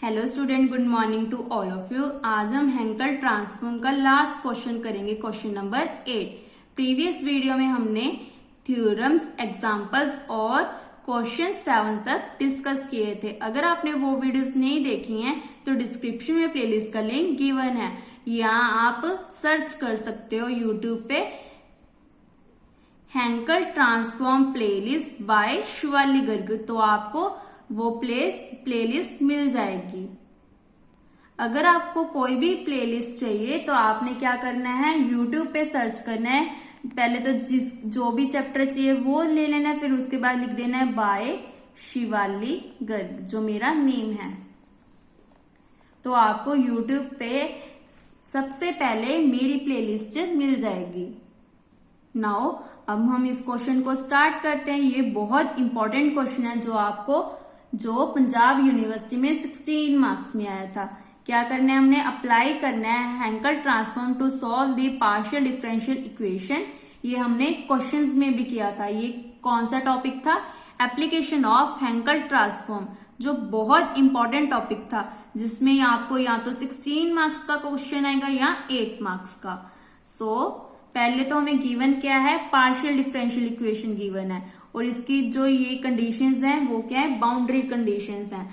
Hello student, good morning to all of you. आज हम Hankel transform का last question करेंगे, क्वेश्चन नंबर 8। प्रीवियस वीडियो में हमने थ्योरम्स, एग्जांपल्स और क्वेश्चन 7 तक डिस्कस किए थे। अगर आपने वो वीडियोस नहीं देखी हैं तो डिस्क्रिप्शन में प्लेलिस्ट का लिंक गिवन है, यहाँ आप सर्च कर सकते हो यूट्यूब पे Hankel transform playlist by Shivali Garg, तो आपको वो प्लेलिस्ट मिल जाएगी। अगर आपको कोई भी प्लेलिस्ट चाहिए तो आपने क्या करना है, यूट्यूब पे सर्च करना है। पहले तो जो भी चैप्टर चाहिए वो ले लेना है, फिर उसके बाद लिख देना है बाय शिवाली गर्ग, जो मेरा नेम है। तो आपको यूट्यूब पे सबसे पहले मेरी प्लेलिस्ट मिल जाएगी। नाउ अब हम इस क्वेश्चन को स्टार्ट करते हैं। ये बहुत इंपॉर्टेंट क्वेश्चन है जो पंजाब यूनिवर्सिटी में 16 मार्क्स में आया था। क्या करना है, हमने अप्लाई करना है Hankel transform to solve the partial differential equation. ये हमने क्वेश्चंस में भी किया था। ये कौन सा टॉपिक था, एप्लीकेशन ऑफ हेंकल ट्रांसफॉर्म, जो बहुत इंपॉर्टेंट टॉपिक था, जिसमें आपको या तो 16 मार्क्स का क्वेश्चन आएगा या 8 मार्क्स का। पहले तो हमें गिवन क्या है, पार्शियल डिफरेंशियल इक्वेशन गिवन है, और इसकी जो ये कंडीशंस हैं वो क्या है, बाउंड्री कंडीशंस हैं।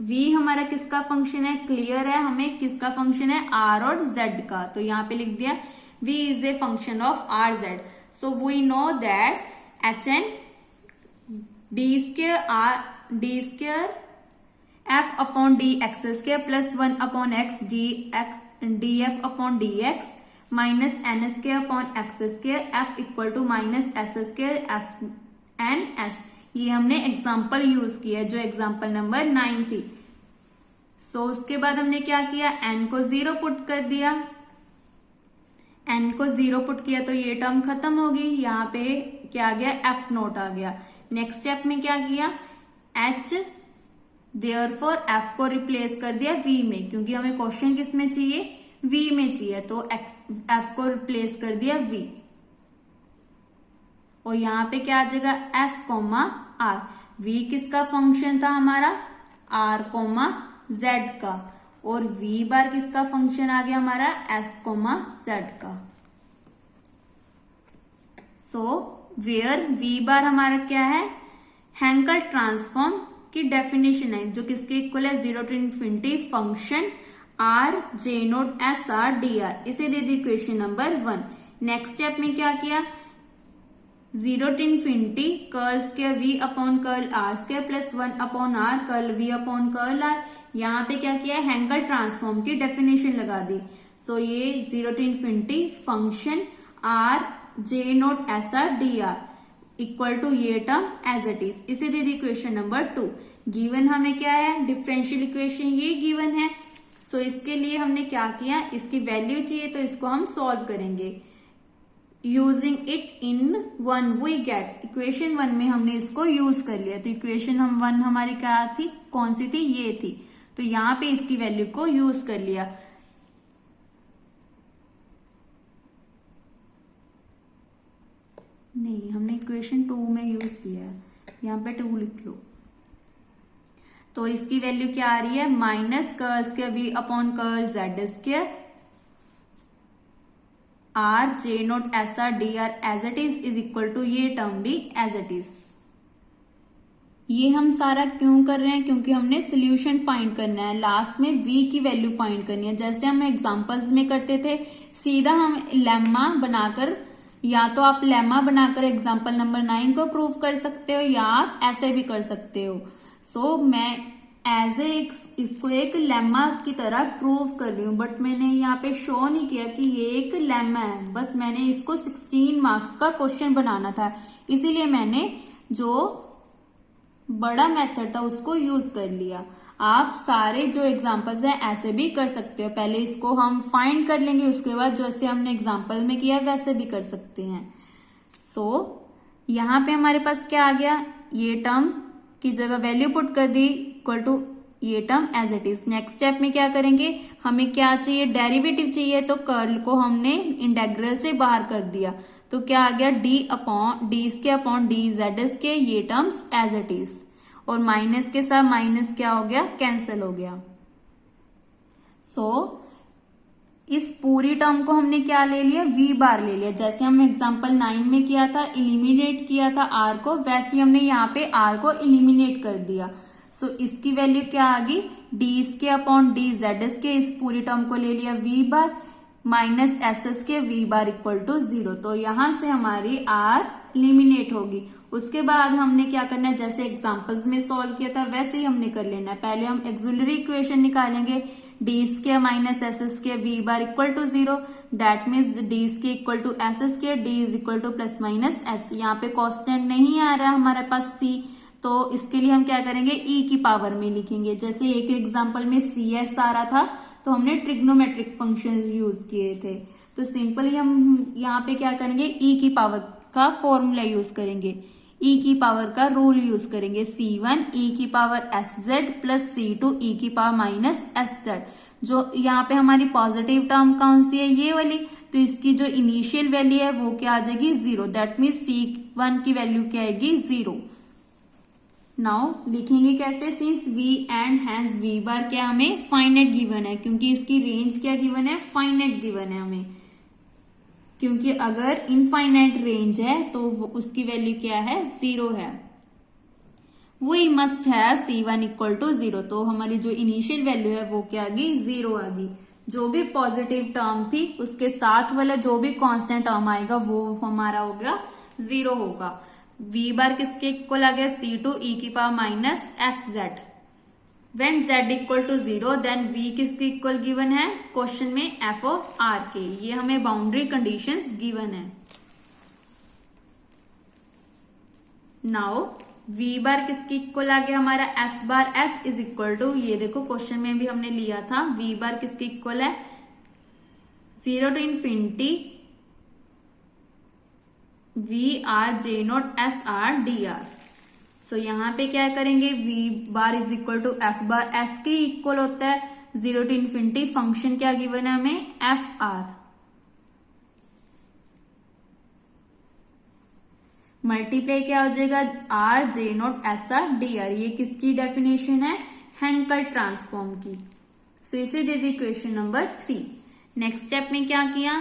v हमारा किसका फंक्शन है, क्लियर है हमें किसका फंक्शन है, r और z का। तो यहाँ पे लिख दिया v is a function of r z। So we know that hn d square f upon d x square plus 1 upon x df upon dx minus n square upon x square f equal to minus s square f n s. ये हमने example use किया, जो example number 9 थी। उसके बाद हमने क्या किया, एन को 0 पुट कर दिया। एन को 0 पुट किया तो ये टर्म खत्म होगी। यहाँ पे क्या आ गया, एफ नोट आ गया। नेक्स्ट स्टेप में क्या किया, एच देयरफॉर एफ को रिप्लेस कर दिया वी में, क्योंकि हमें क्वेश्चन किस में चाहिए, v में चाहिए, तो f को रिप्लेस कर दिया v। और यहाँ पे क्या आ जाएगा, s कोमा r। v किसका फंक्शन था हमारा, r कोमा z का, और v बार किसका फंक्शन आ गया हमारा, s कोमा z का। वेयर v बार हमारा क्या है, हेंकल ट्रांसफॉर्म की डेफिनेशन है, जो किसके इक्वल है, 0 to infinity function r j note S R D R. इसे दे दी इक्वेशन नंबर 1। नेक्स्ट स्टेप में क्या किया, 0 to infinity curl square v upon curl r square plus 1 upon r curl v upon curl r। यहाँ पे क्या किया, हेंकल ट्रांसफॉर्म की डेफिनेशन लगा दी। ये 0 to infinity function r j note S R D r equal to ये term as it is. इसे दे दी इक्वेशन नंबर 2। गिवन हमें क्या है, डिफरेंशियल इक्वेशन ये गिवन है। इसके लिए हमने क्या किया, इसकी वैल्यू चाहिए तो इसको हम सॉल्व करेंगे using it in 1 we get. Equation 1 में हमने इसको यूज कर लिया, तो इक्वेशन 1 हमारी क्या थी, कौन सी थी, ये थी। तो यहाँ पे इसकी वैल्यू को यूज कर लिया। नहीं, हमने इक्वेशन 2 में यूज किया है, यहाँ पे 2 लिख लो। तो इसकी वैल्यू क्या आ रही है, minus curl square v upon curl z square r j note S R D r as it is equal to ये टर्म भी एज इट इज। ये हम सारा क्यों कर रहे हैं, क्योंकि हमने सोल्यूशन फाइंड करना है, लास्ट में v की वैल्यू फाइंड करनी है। जैसे हम एग्जांपल्स में करते थे, सीधा हम लेम्मा बनाकर, या तो आप लेम्मा बनाकर एग्जाम्पल नंबर 9 को प्रूव कर सकते हो, या आप ऐसे भी कर सकते हो। मैं इसको एक लेम्मा की तरह प्रूव कर रही हूँ, बट मैंने यहाँ पे शो नहीं किया कि ये एक लेम्मा है। बस मैंने इसको 16 मार्क्स का क्वेश्चन बनाना था, इसीलिए मैंने जो बड़ा मेथड था उसको यूज कर लिया। आप सारे जो एग्जांपल्स हैं ऐसे भी कर सकते हो। पहले इसको हम फाइंड कर लेंगे, उसके बाद जैसे हमने एग्जांपल में किया वैसे भी कर सकते हैं। यहाँ पे हमारे पास क्या आ गया, ये टर्म की जगह वैल्यू पुट कर दी इक्वल टू ये term as it is. Next step में क्या करेंगे, हमें क्या चाहिए, डेरिवेटिव चाहिए, तो कर्ल को हमने इंटेग्रल से बाहर कर दिया। तो क्या आ गया, D square upon D Z square, ये टर्म्स एज इट इज। और माइनस के साथ माइनस क्या हो गया, कैंसिल हो गया। सो इस पूरी टर्म को हमने क्या ले लिया, v बार ले लिया। जैसे हम एग्जांपल 9 में किया था, इलिमिनेट किया था r को, वैसे ही हमने यहाँ पे r को इलिमिनेट कर दिया। सो इसकी वैल्यू क्या आ गई, D square upon D Z square, इस पूरी टर्म को ले लिया v bar minus S square v bar equal to 0। तो यहां से हमारी r इलिमिनेट होगी। उसके बाद हमने क्या करना है, जैसे एग्जांपल्स में सॉल्व किया था वैसे ही हमने कर लेना है। पहले हम एक्सिलरी इक्वेशन निकालेंगे, D square minus S square V bar equal to 0, that means D square equal to S square, D is equal to plus minus S. यहाँ पे कांस्टेंट नहीं आ रहा हमारे पास सी, तो इसके लिए हम क्या करेंगे, ई की पावर में लिखेंगे। जैसे एक एग्जाम्पल में सी एस आ रहा था तो हमने ट्रिग्नोमेट्रिक फंक्शन यूज किए थे, तो सिंपली हम यहाँ पे क्या करेंगे, ई की पावर का फॉर्मूला यूज करेंगे, ई की पावर का रूल यूज करेंगे, C1 ई की power S Z plus C2 ई की पावर माइनस एस जेड। जो यहाँ पे हमारी पॉजिटिव टर्म कौन सी है, ये वाली, तो इसकी जो इनिशियल वैल्यू है वो क्या आ जाएगी, 0। दैट मीन्स C1 की वैल्यू क्या आएगी, 0। नाउ लिखेंगे कैसे, since v and hence v bar क्या हमें फाइनाइट गिवन है, क्योंकि इसकी रेंज क्या गिवन है, फाइनाइट गिवन है हमें, क्योंकि अगर इनफाइनाइट रेंज है तो उसकी वैल्यू क्या है, 0 है। वी मस्ट है C1 इक्वल टू 0, तो हमारी जो इनिशियल वैल्यू है वो क्या आ गई, 0 आ गई। जो भी पॉजिटिव टर्म थी उसके साथ वाला जो भी कांस्टेंट टर्म आएगा वो हमारा हो गया 0 होगा। v बार किसके इक्वल आ गया, C2 ई की power minus s z. When z equal to 0 then v किसके इक्वल गिवन है, क्वेश्चन में f ऑफ r के, ये हमें बाउंड्री कंडीशंस गिवन है। नाउ v बार किसके इक्वल आ गया हमारा, s bar s is equal to, ये देखो क्वेश्चन में भी हमने लिया था, v बार किसके इक्वल है, 0 to infinity v r j nought s r dr। So यहाँ पे क्या करेंगे, v bar is equal to f bar s के इक्वल होता है, 0 टू इंफिनिटी फंक्शन क्या गिवन है हमें, f r, मल्टीप्लाई क्या हो जाएगा, r j nought s r dr। ये किसकी डेफिनेशन है, हैंकल ट्रांसफॉर्म की। सो इसे दे दी इक्वेशन नंबर 3। नेक्स्ट स्टेप में क्या किया,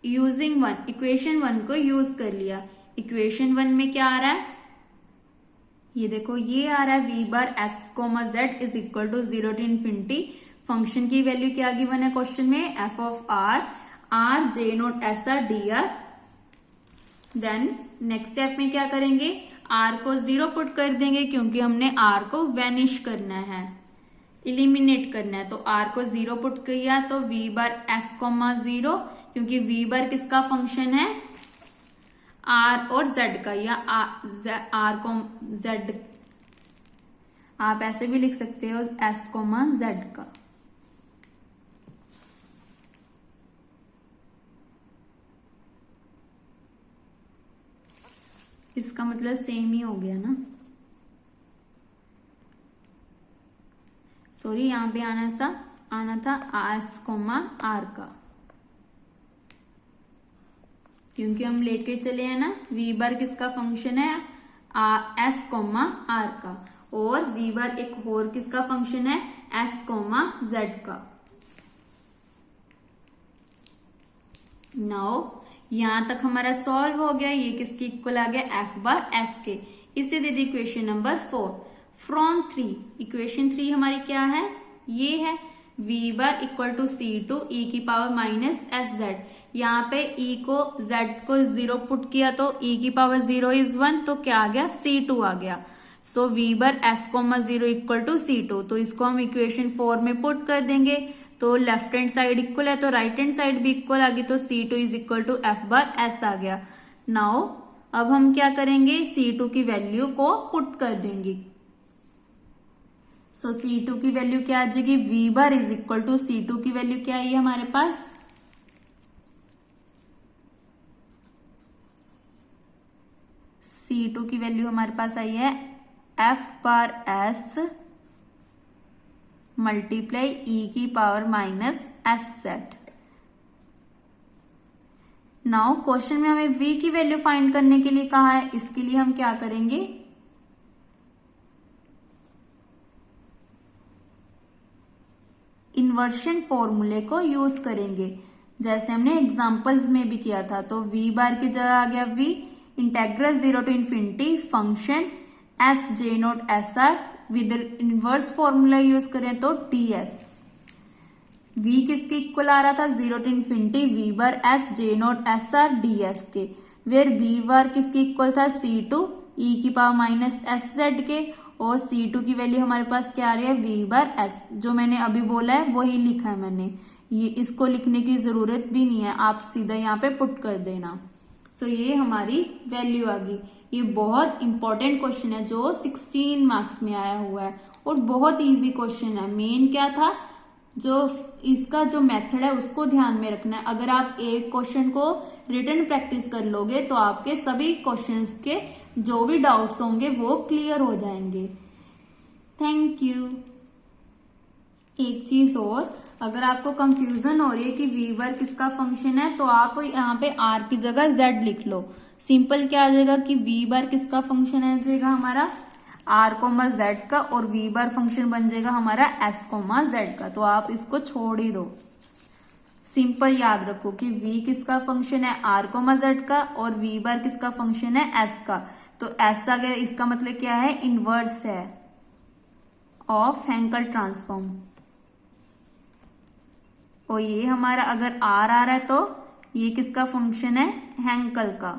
यूजिंग 1, इक्वेशन 1 को यूज कर लिया। इक्वेशन 1 में क्या आ रहा है, ये देखो ये आ रहा है, v bar s comma z is equal to 0 to infinity, function की वैल्यू क्या गिवन है क्वेश्चन में, f of r, r j note s r dr। Then next step में क्या करेंगे, r को 0 पुट कर देंगे, क्योंकि हमने r को वैनिश करना है, इलिमिनेट करना है, तो r को 0 पुट किया तो v बार s कोमा 0, क्योंकि v बार किसका फंक्शन है, r और z का, या r को z, आप ऐसे भी लिख सकते हो s कोमा z का। इसका मतलब सेम ही हो गया ना, सॉरी यहाँ पे आना था s कोमा r का, क्योंकि हम लेके चले हैं ना, v बार किसका फंक्शन है, s कोमा r का, और v बार एक और किसका फंक्शन है, s कोमा z का। नाउ यहां तक हमारा सॉल्व हो गया, ये किसके इक्वल आ गया, f बार s के। इसे दे दी इक्वेशन नंबर 4। फ्रॉम 3, इक्वेशन 3 हमारी क्या है, ये है, v bar equal to C2 ई की पावर माइनस एस जेड। यहाँ पे e को z को 0 पुट किया तो e की पावर 0 इज 1, तो क्या आ गया, C2 आ गया। So v bar s comma 0 equal to C2, तो इसको हम इक्वेशन 4 में पुट कर देंगे, तो लेफ्ट हैंड साइड इक्वल है तो राइट हैंड साइड भी इक्वल आ गई, तो C2 is equal to f bar s आ गया। नाउ अब हम क्या करेंगे, C2 की वैल्यू को पुट कर देंगे। सो C2 की वैल्यू क्या आ जाएगी, v bar is equal to C2 की वैल्यू क्या आई है हमारे पास, C2 की वैल्यू हमारे पास आई है f bar s multiply e की power minus s Z. Now question में हमें v की वैल्यू फाइंड करने के लिए कहा है, इसके लिए हम क्या करेंगे, इन्वर्शन फॉर्मूले को यूज करेंगे, जैसे हमने एग्जांपल्स में भी किया था। तो v बार की जगह आ गया v integral 0 to infinity function S J note S R, with inverse formula use करें तो ds। v किसके इक्वल आ रहा था, 0 to infinity v bar S J note S R ds के, वेयर b बार किसके इक्वल था, c2 e की power minus s Z के, और c2 की वैल्यू हमारे पास क्या आ रही है, v बार s। जो मैंने अभी बोला है वही लिखा है मैंने, ये इसको लिखने की जरूरत भी नहीं है, आप सीधा यहाँ पे पुट कर देना। सो ये हमारी वैल्यू आ गई। ये बहुत इंपॉर्टेंट क्वेश्चन है जो 16 मार्क्स में आया हुआ है और बहुत इजी क्वेश्चन है। मेन क्या था, जो इसका जो मेथड है उसको ध्यान में रखना है। अगर आप एक क्वेश्चन को रिटन प्रैक्टिस कर लोगे तो आपके सभी क्वेश्चंस के जो भी डाउट्स होंगे वो क्लियर हो जाएंगे। Thank you. एक चीज और, अगर आपको कंफ्यूजन हो रही है कि v बार किसका फंक्शन है, तो आप यहाँ पे r की जगह z लिख लो। सिंपल क्या आ जाएगा कि v बार किसका फंक्शन आ जाएगा हमारा r कोमा z का, और v बार फंक्शन बन जाएगा हमारा s कोमा z का। तो आप इसको छोड़ ही दो। सिंपल याद रखो कि v किसका फंक्शन है, r कोमा z का, और v बार किसका फंक्शन है, s का। तो s आ गया, इसका मतलब क्या है, इनवर्स है ऑफ हैंकल ट्रांसफॉर्म। और ये हमारा अगर r आ रहा है तो ये किसका फंक्शन है, हैंकल का।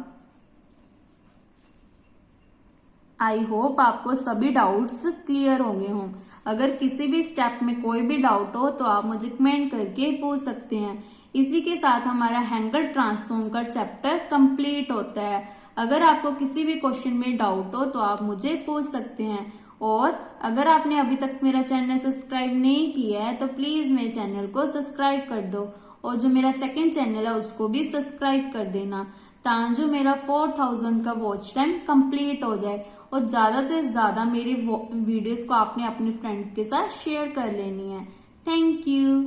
आई होप आपको सभी डाउट्स क्लियर होंगे हों। अगर किसी भी स्टेप में कोई भी डाउट हो तो आप मुझे कमेंट करके पूछ सकते हैं। इसी के साथ हमारा हैंकल ट्रांसफॉर्म का चैप्टर कंप्लीट होता है। अगर आपको किसी भी क्वेश्चन में डाउट हो तो आप मुझे पूछ सकते हैं। और अगर आपने अभी तक मेरा चैनल सब्सक्राइब नहीं किया है तो प्लीज मेरे चैनल को सब्सक्राइब कर दो, और जो मेरा सेकंड चैनल है उसको भी सब्सक्राइब कर देना, ताकि मेरा 4000 का वॉच टाइम कंप्लीट हो जाए। और ज्यादा से ज्यादा मेरी वीडियोस को आपने अपने फ्रेंड के साथ शेयर कर लेनी है। Thank you.